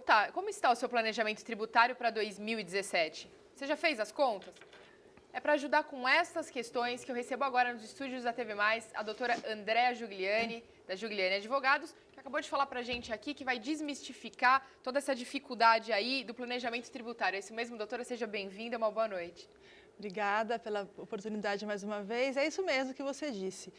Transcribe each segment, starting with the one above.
tá, como está o seu planejamento tributário para 2017? Você já fez as contas? É para ajudar com essas questões que eu recebo agora nos estúdios da TV+, a doutora Andréa Giuliani, da Giuliani Advogados, que acabou de falar para a gente aqui que vai desmistificar toda essa dificuldade aí do planejamento tributário. É isso mesmo, doutora? Seja bem-vinda, uma boa noite. Obrigada pela oportunidade mais uma vez. É isso mesmo que você disse.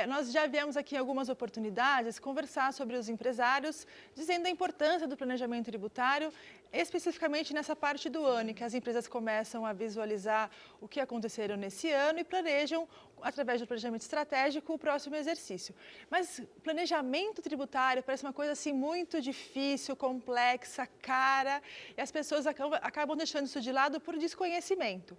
Nós já viemos aqui em algumas oportunidades conversar sobre os empresários, dizendo a importância do planejamento tributário, especificamente nessa parte do ano, em que as empresas começam a visualizar o que aconteceram nesse ano e planejam, através do planejamento estratégico, o próximo exercício. Mas planejamento tributário parece uma coisa assim muito difícil, complexa, cara, e as pessoas acabam deixando isso de lado por desconhecimento.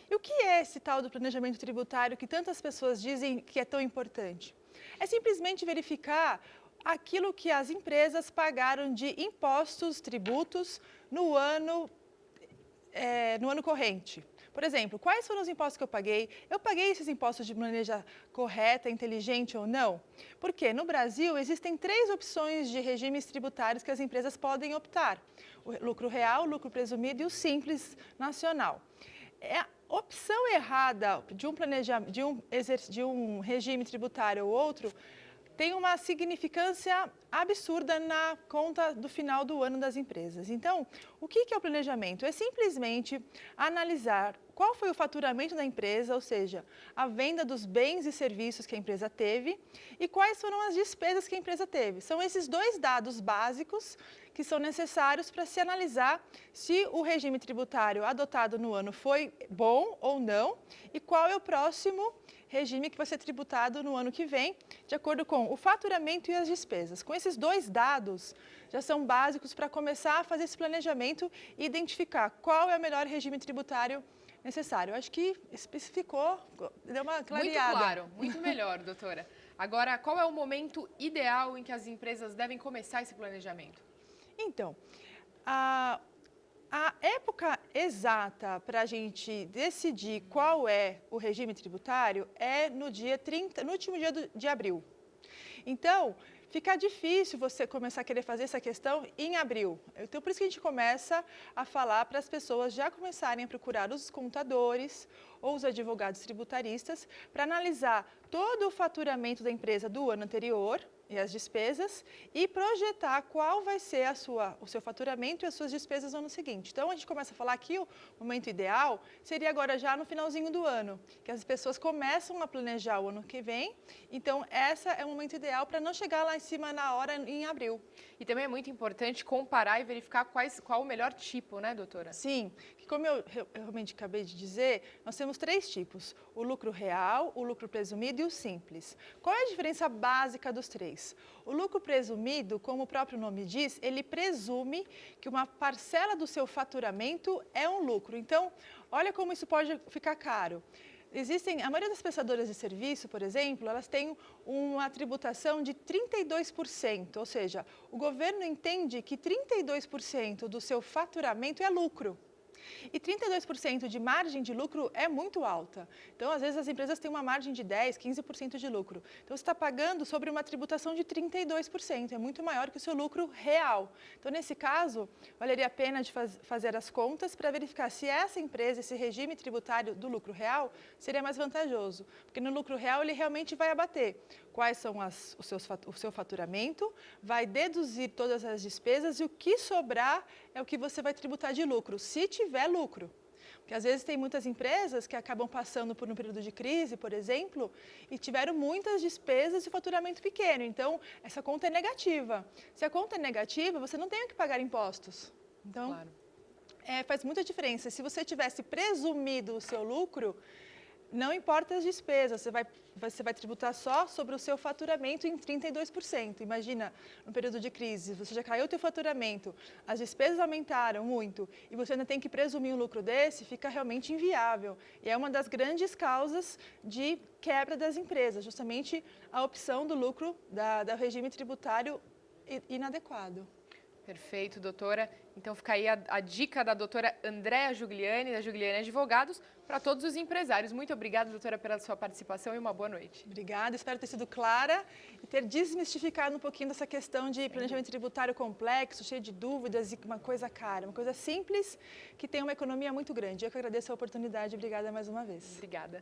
E o que é esse tal do planejamento tributário que tantas pessoas dizem que é tão importante? É simplesmente verificar aquilo que as empresas pagaram de impostos, tributos no ano corrente. Por exemplo, quais foram os impostos que eu paguei? Eu paguei esses impostos de maneira correta, inteligente ou não? Porque no Brasil existem 3 opções de regimes tributários que as empresas podem optar: o lucro real, o lucro presumido e o simples nacional. A opção errada de um regime tributário ou outro tem uma significância absurda na conta do final do ano das empresas. Então, o que é o planejamento? É simplesmente analisar qual foi o faturamento da empresa, ou seja, a venda dos bens e serviços que a empresa teve e quais foram as despesas que a empresa teve. São esses 2 dados básicos que são necessários para se analisar se o regime tributário adotado no ano foi bom ou não e qual é o próximo regime que vai ser tributado no ano que vem, de acordo com o faturamento e as despesas. Com esses 2 dados, já são básicos para começar a fazer esse planejamento e identificar qual é o melhor regime tributário necessário. Acho que especificou, deu uma clareada. Muito claro, muito melhor, doutora. Agora, qual é o momento ideal em que as empresas devem começar esse planejamento? Então, a época exata para a gente decidir qual é o regime tributário é no dia 30, no último dia de abril. Então, fica difícil você começar a querer fazer essa questão em abril. Então, por isso que a gente começa a falar para as pessoas já começarem a procurar os contadores ou os advogados tributaristas para analisar todo o faturamento da empresa do ano anterior e as despesas e projetar qual vai ser o seu faturamento e as suas despesas no ano seguinte. Então, a gente começa a falar que o momento ideal seria agora já no finalzinho do ano, que as pessoas começam a planejar o ano que vem. Então, esse é o momento ideal para não chegar lá em cima na hora, em abril. E também é muito importante comparar e verificar qual o melhor tipo, né, doutora? Sim, que como eu realmente acabei de dizer, nós temos 3 tipos: o lucro real, o lucro presumido e o simples. Qual é a diferença básica dos 3? O lucro presumido, como o próprio nome diz, ele presume que uma parcela do seu faturamento é um lucro. Então, olha como isso pode ficar caro. A maioria das prestadoras de serviço, por exemplo, elas têm uma tributação de 32%, ou seja, o governo entende que 32% do seu faturamento é lucro. E 32% de margem de lucro é muito alta. Então, às vezes, as empresas têm uma margem de 10%, 15% de lucro. Então, você está pagando sobre uma tributação de 32%, é muito maior que o seu lucro real. Então, nesse caso, valeria a pena de fazer as contas para verificar se essa empresa, esse regime tributário do lucro real, seria mais vantajoso. Porque no lucro real, ele realmente vai abater quais são o seu faturamento, vai deduzir todas as despesas e o que sobrar é o que você vai tributar de lucro, se tiver lucro. Porque às vezes tem muitas empresas que acabam passando por um período de crise, por exemplo, e tiveram muitas despesas e faturamento pequeno. Então, essa conta é negativa. Se a conta é negativa, você não tem o que pagar impostos. Então, claro, faz muita diferença. Se você tivesse presumido o seu lucro, não importa as despesas, você vai tributar só sobre o seu faturamento em 32%. Imagina, no período de crise, você já caiu o seu faturamento, as despesas aumentaram muito e você ainda tem que presumir um lucro desse, fica realmente inviável. E é uma das grandes causas de quebra das empresas, justamente a opção do lucro do regime tributário inadequado. Perfeito, doutora. Então fica aí a dica da doutora Andréa Giuliani, da Giuliani Advogados, para todos os empresários. Muito obrigada, doutora, pela sua participação e uma boa noite. Obrigada, espero ter sido clara e ter desmistificado um pouquinho dessa questão de planejamento tributário complexo, cheio de dúvidas e uma coisa cara, uma coisa simples que tem uma economia muito grande. Eu que agradeço a oportunidade. Obrigada mais uma vez. Obrigada.